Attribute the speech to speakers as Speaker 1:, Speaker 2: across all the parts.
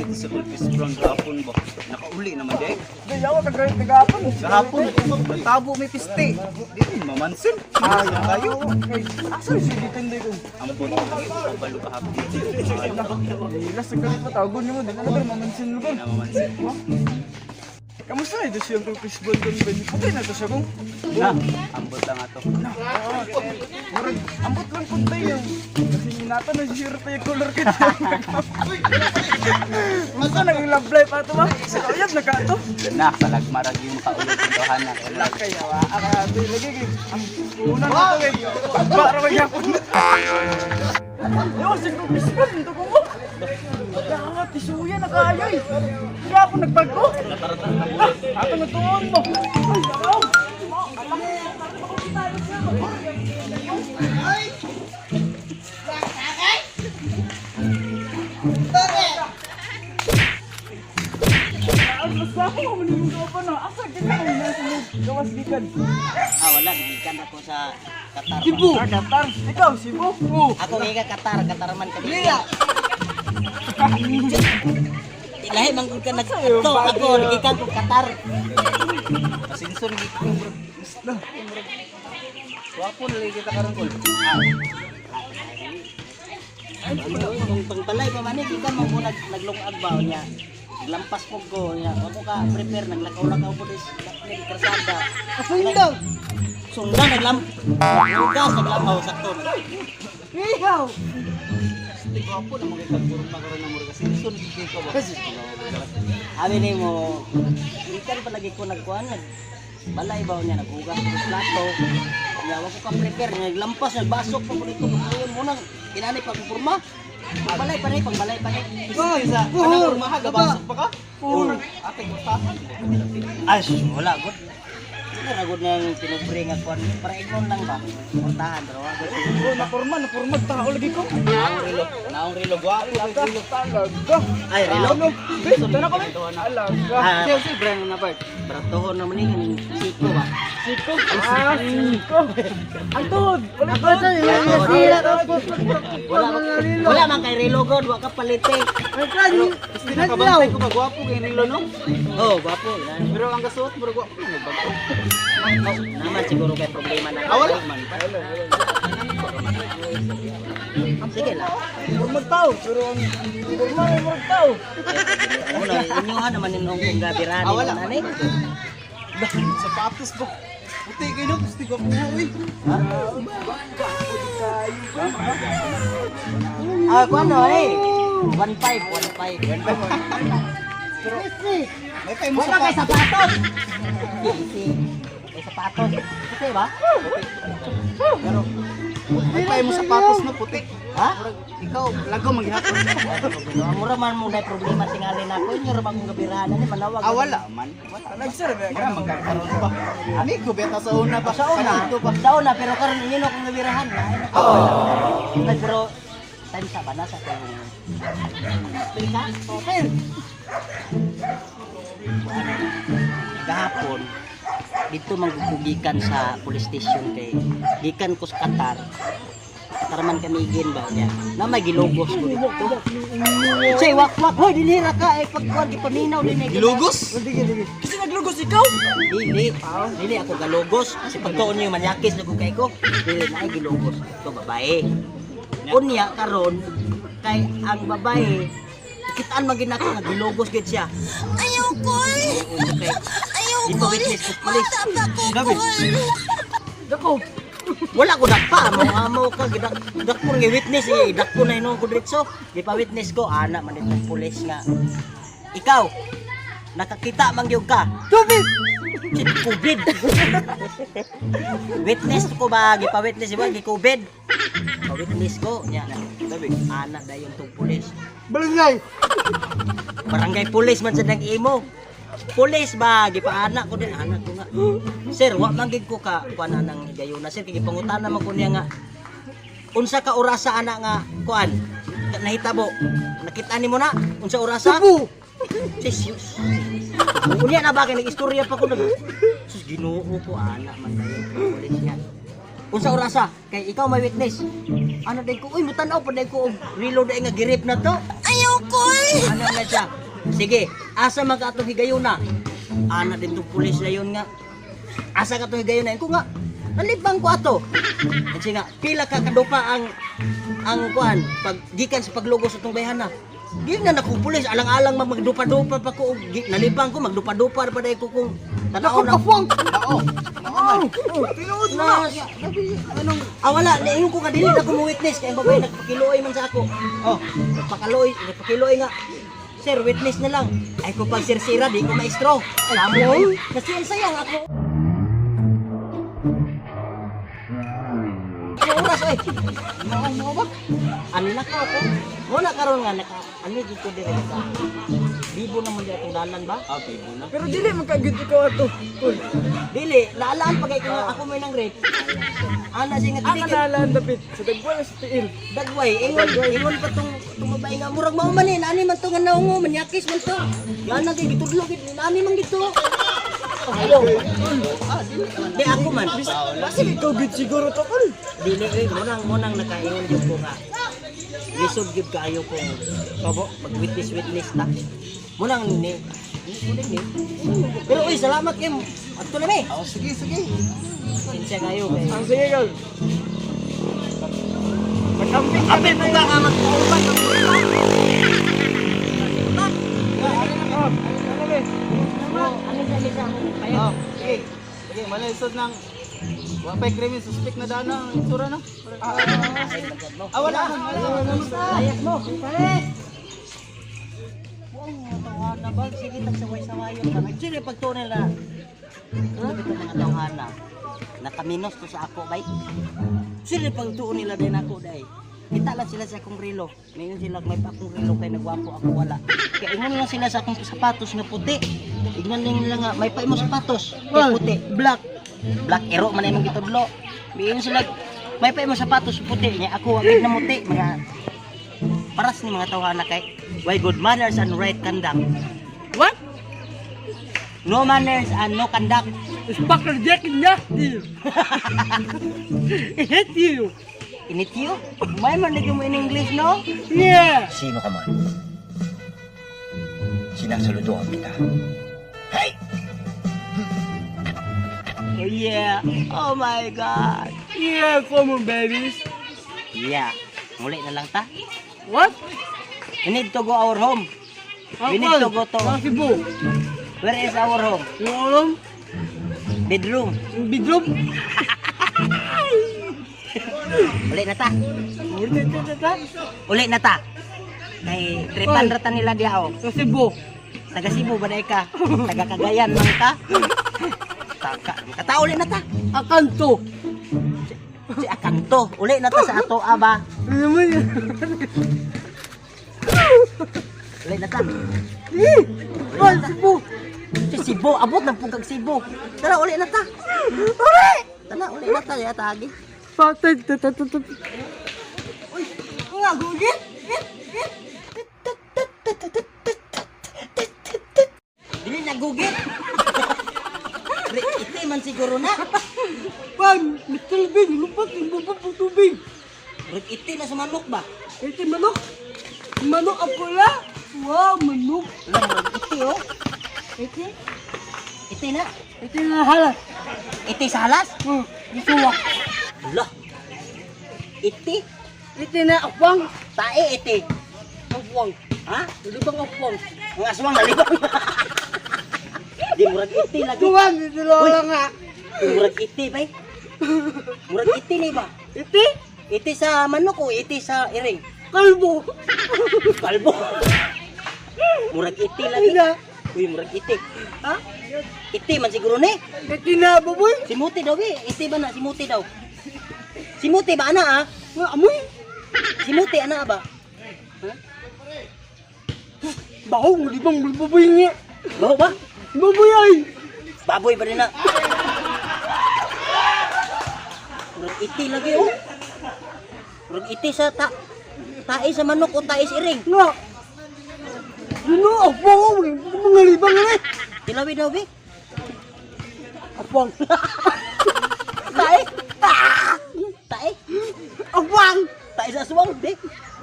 Speaker 1: dito sa Bulpis Brown gahapon ba? Nakauli naman dek.
Speaker 2: Di yawa tagahapon.
Speaker 1: Gahapon, tabo may piste. Dito mamansin. Ayun kayo.
Speaker 2: Asa si ditindi ko?
Speaker 1: Ang buto pabalo kahapon dito.
Speaker 2: Ilas sa kalit matagon niyo mo din. Ano ba mamansin mo kon?
Speaker 1: Namamansin.
Speaker 2: Kamusta ito siyang Bulpis Brown kon ba? Putay na to siya kung.
Speaker 1: Na, ambot lang ato.
Speaker 2: Murag ambot lang puntay yung. Kasi minata na sure tayo color ka dyan. Masa naging love life ato ba? Sa kayab na ka ito.
Speaker 1: Na, palagmarag yung kaulog ng dohana.
Speaker 2: Wala kaya wa. Ito yung lagi kay. Ang una na ito eh. Para magyapon na. Yo, si Bulpis Brown. Ito ko mo. Dapat isuya na kaya eh. Kaya ako nagbago. Ato natuon mo. Ay, ako.
Speaker 3: Wala, gigikan ako sa Qatar.
Speaker 2: Cebu. Qatar. Ikaw, Cebu.
Speaker 3: Ako giga Qatar, Qatar man kami. Lahi man gud ka nagto ako gikan ko Qatar.
Speaker 1: Sinson dito yung isla. Wapo na lagi kita karon kol.
Speaker 3: Tong balay pa man gikan mo ko naglungag ba niya. Lampas po ko niya. Ako ka prepare naglakaw-lakaw po dis karsada.
Speaker 2: Sundang.
Speaker 3: Sundang naglugas naglamaw sakto.
Speaker 2: Ikaw.
Speaker 1: Wapo na mga kagurma karon na murag sinson dito ba.
Speaker 3: Abi ni mo gikan pa lagi ko nagkuan balay ba niya naghugas ko plato. Nya ako ka prepare naglampas nagbasok pa ko dito mo nang inani pa ko porma. Balay pa rin, pangbalay pa rin.
Speaker 1: Oh, isa. Kanang urmaha gabasok pa ka?
Speaker 3: Oo.
Speaker 1: Ating gustahan.
Speaker 3: Ay, wala, good. Wala, good nang pinupring at kuwan. Para ignon lang ba? Portahan, pero agad.
Speaker 2: Napurma tao lagi ko.
Speaker 1: Naong rilo gwapo
Speaker 2: Talaga, talaga.
Speaker 3: Ay, relo?
Speaker 2: Beso, tana ko Alaga.
Speaker 3: Ah,
Speaker 1: si brand na ba?
Speaker 3: beratuhon naman ni kaning siko ba?
Speaker 2: Siko. Siko. Ang tuhod. Wala ba sa
Speaker 3: Wala man kay relo god, wa ka palite.
Speaker 1: Gusto na kabantay ko ba gwapo kay rilo no?
Speaker 3: Oh, gwapo.
Speaker 1: Pero ang gasuot mo gwapo na bago.
Speaker 3: Naman siguro kay problema na.
Speaker 1: Wala man.
Speaker 3: Sige lang.
Speaker 2: Purmag tao. Pero ang purma ay murag tao.
Speaker 3: Ano, inyuhan naman yung kung gabirani.
Speaker 1: Wala.
Speaker 3: Nanay.
Speaker 1: Sapatos ba? Puti kayo no? Gusto ko po eh.
Speaker 3: Ah, kung ano eh. 1.5.
Speaker 1: May kayo mo
Speaker 3: Wala kay
Speaker 1: sapatos.
Speaker 3: sapatos. May sapatos. Kasi ba?
Speaker 1: Pero may kayo mo sapatos na puti.
Speaker 3: Ha?
Speaker 1: Ikaw, lago maghihapon.
Speaker 3: Mura man mo na problema tingali na ko. Inyo ra akong gabirahan ni manawag.
Speaker 1: Wala man. Wala.
Speaker 2: Nagserve
Speaker 1: Mura magkakaroon pa. Ani ko beta sa una pa.
Speaker 3: Sa una,
Speaker 1: Kanito pa.
Speaker 3: sa una pero karon inyo na akong gabirahan na. Ay, pero time sa bana sa kung Pika? Okay. Gahapon dito manggugikan sa police station kay gikan ko sa Qatar. Taraman kami igin ba niya. Na may gilogos ko dito. Say wak hoy dinira ka eh pagkuan gipaminaw din eh.
Speaker 1: Gilugos?
Speaker 2: Kasi naglugos ikaw.
Speaker 3: Dili ako galogos kasi pagkaon niyo manyakis na ko kay ko. Dili na ay gilogos. To babae. Unya karon kay ang babae kitaan magin ako nga gilogos gid siya.
Speaker 4: Ayaw ko
Speaker 3: Di pa witness ko police.
Speaker 1: Gabi.
Speaker 2: Dako.
Speaker 3: Wala ko dakpa amo ka gidak ko nga witness eh dak ko na inong ko diretso. Di pa witness ko ana man itong police nga. Ikaw nakakita man gyud ka.
Speaker 2: Tubig.
Speaker 3: Si COVID. Witness ko ba gipa witness ba gi COVID. Pa witness ko nya na.
Speaker 1: Sabi.
Speaker 3: Ana dayon tong police.
Speaker 2: Barangay.
Speaker 3: Barangay police man sa nag-imo. Police ba gipaana ko din anak ko nga. Sir, wa man gid ko ka kuan nang gayuna sir kay pangutana man ko niya nga unsa ka orasa ana nga kuan nahitabo. Nakita nimo na unsa orasa?
Speaker 2: Cebu.
Speaker 3: Jesus. Unya na ba kay nag-istorya pa ko nag. Sus Ginoo ko ana man dayon police niya. Unsa orasa? Kay ikaw may witness. Ano day ko, uy mutanaw pa day ko reload ay nga girip na to.
Speaker 4: Ayaw ko
Speaker 3: Ano na siya? Sige, asa man ka atong higayuna? Ana din tong pulis na yun nga. Asa ka atong higayuna? Ko nga, nalipang ko ato. Kasi nga, pila ka kadupa ang kuan pag gikan sa paglugos sa tong bayhana. Di na nakupulis, alang-alang magdupa-dupa pa ko. Nalipang ko, magdupa-dupa pa dahil ko kung tanaw na.
Speaker 2: Kapwang!
Speaker 3: Tinuod na. Anong, wala, naingon ko ka dili na ko mo witness. Kaya ang babae, nagpakiloy man sa ako. Oh, nagpakiloy nga. Sir, witness na lang. Ay ko pag sirsira, di ko maestro. Alam mo, kasi ang sayang ako. Ano oras, oy? Ano ba? Ano na ka ako? Muna karon nga, ano dito dire ka? Bibo naman dito ang dalan ba? Ah, bibo na.
Speaker 2: Pero dili magkagid ko ato. Tol.
Speaker 3: Dili, laalaan pagay ko nga ako may nang rape. Ana siya nga
Speaker 2: Ang
Speaker 3: ticket.
Speaker 2: kanalan dapit sa dagway sa tiil.
Speaker 3: Dagway, ingon pa tong babae nga murag mao man ani man to nga naungo manyakis man to. Yan na kay gitudlo gid ani man gito. Ayo. Di ako man.
Speaker 2: Basi ikaw gid siguro to kol.
Speaker 3: Dili monang nakaingon jud ko nga. Lisod gyud kaayo ko. Kabo mag-witness ta. Monang ni. Pero oy, salamat kay adto na mi.
Speaker 1: Oh, sige.
Speaker 3: Sinsya kayo kay.
Speaker 2: Ang sige kol. Magkamping kami
Speaker 3: Apil ko ka magpauban ng ano sa isa mo?
Speaker 1: Oh, sige. Sige, malisod ng wapay krimen suspect na dana ang itsura no. Wala.
Speaker 3: Ayas mo. Pares. Wow, na ba? Sige, tagsaway-sawayon ka. Actually, pagtunay na. Ano ito mga tawhana? Nakaminos to sa ako, bay. Sila pagtuon nila din ako, day. Kita lang sila sa akong relo. Ngayon sila may pa akong relo kay nagwapo ako wala. Kaya ingon lang sila sa akong sapatos nga puti. Ignan nila nga may pa imo sapatos nga puti.
Speaker 2: Black.
Speaker 3: Black ero man imong gitudlo. Biyon sila may pa imo sapatos puti niya ako wagid na muti mga paras ni mga tawhana kay why good manners and right conduct.
Speaker 2: What?
Speaker 3: No manners and no conduct.
Speaker 2: Sparkle Jack nasty. I hate you.
Speaker 3: Init you? May man mo in English, no?
Speaker 2: Yeah.
Speaker 4: Sino ka man? Sinasaludoan kita. Hey!
Speaker 3: Oh yeah. Oh my God.
Speaker 2: Yeah, come on babies.
Speaker 3: Yeah. Muli na lang ta.
Speaker 2: What?
Speaker 3: We need to go our home. We need to go to...
Speaker 2: Cebu.
Speaker 3: Where is our home?
Speaker 2: Yung alam?
Speaker 3: Bedroom.
Speaker 2: Yung bedroom?
Speaker 3: Uli na ta.
Speaker 2: Ulit.
Speaker 3: Uli na ta. Kay tripan rata nila diha oh.
Speaker 2: Sa Cebu.
Speaker 3: Taga Cebu ba ka? Taga Cagayan man ka? Kata uli na ta.
Speaker 2: Akanto.
Speaker 3: Si Akanto. Uli na ta sa ato aba.
Speaker 2: Ano naman yan?
Speaker 3: Uli na ta.
Speaker 2: Oh, Cebu.
Speaker 3: Si Cebu. Abot ng pugkag Cebu. Tara uli na ta. Uli! Tara uli na ta. Diya tagi.
Speaker 2: Patay.
Speaker 3: Uy! Nga gugit! Dili na gugit! Iti man siguro na.
Speaker 2: Pan, Mr. Bean, lupat yung bubog ng tubig.
Speaker 3: Iti na sa manok ba?
Speaker 2: Ito manok. Manok ang pula. Wow, manok.
Speaker 3: Lang, iti oh.
Speaker 2: Ito?
Speaker 3: Iti na.
Speaker 2: Ito na halas.
Speaker 3: Iti sa halas?
Speaker 2: Ito wa.
Speaker 3: Lah. Iti?
Speaker 2: Ito na apang.
Speaker 3: Tae iti.
Speaker 2: Apang.
Speaker 3: Ha?
Speaker 2: Libang apang.
Speaker 3: Ang aswang nalibang. Di murag iti lagi.
Speaker 2: Tuwan, ito lang nga.
Speaker 3: Murag iti bay. Murag iti ni ba?
Speaker 2: Ito?
Speaker 3: Iti sa manok o iti sa iring?
Speaker 2: Kalbo.
Speaker 3: Kalbo. Murag iti lagi.
Speaker 2: Ina.
Speaker 3: Uy, murag iti.
Speaker 2: Ha?
Speaker 3: Iti man siguro ni.
Speaker 2: Ito na, baboy.
Speaker 3: Simuti daw eh. Iti ba na? Simuti daw. Simuti ba ana ah?
Speaker 2: Nga, amoy.
Speaker 3: Simuti ana ba?
Speaker 2: Baho, libang baboy nga.
Speaker 3: Baho ba?
Speaker 2: Baboy ay.
Speaker 3: Baboy ba rin na? Murag iti lagi oh. Murag iti sa tae sa manok o tae sa iring.
Speaker 2: Nga. Yun na, apang. Mga libang nga.
Speaker 3: Tilawi daw be.
Speaker 2: Apang.
Speaker 3: Tae. Tae.
Speaker 2: Apang.
Speaker 3: Tae sa aswang be.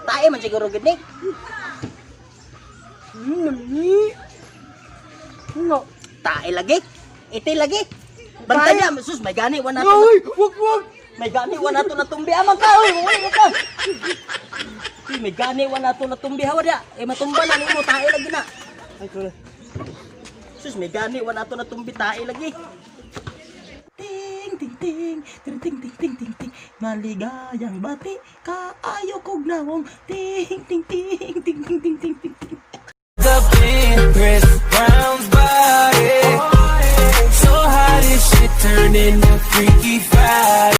Speaker 3: Tae man siguro gid ni.
Speaker 2: Nga.
Speaker 3: Tae lagi. Iti lagi. Bantay niya, sus, may gani, wala to.
Speaker 2: Uy, wag.
Speaker 3: May gani, wala to natumbi. Amang ka, uy, uy, ka. Uy, may gani, wala to natumbi. Hawa dia. Matumba na mo, tae lagi na.
Speaker 2: Ay, tuloy.
Speaker 3: Sus, may gani, wala to natumbi, tae lagi. Ting, ting, ting, ting, ting, ting, ting, ting, ting. Maligayang bati, kaayo kog nawong. Ting, ting, ting, ting, ting, ting, ting, ting, ting.
Speaker 5: Up in Chris Brown's body. So how this shit turned into Freaky Friday.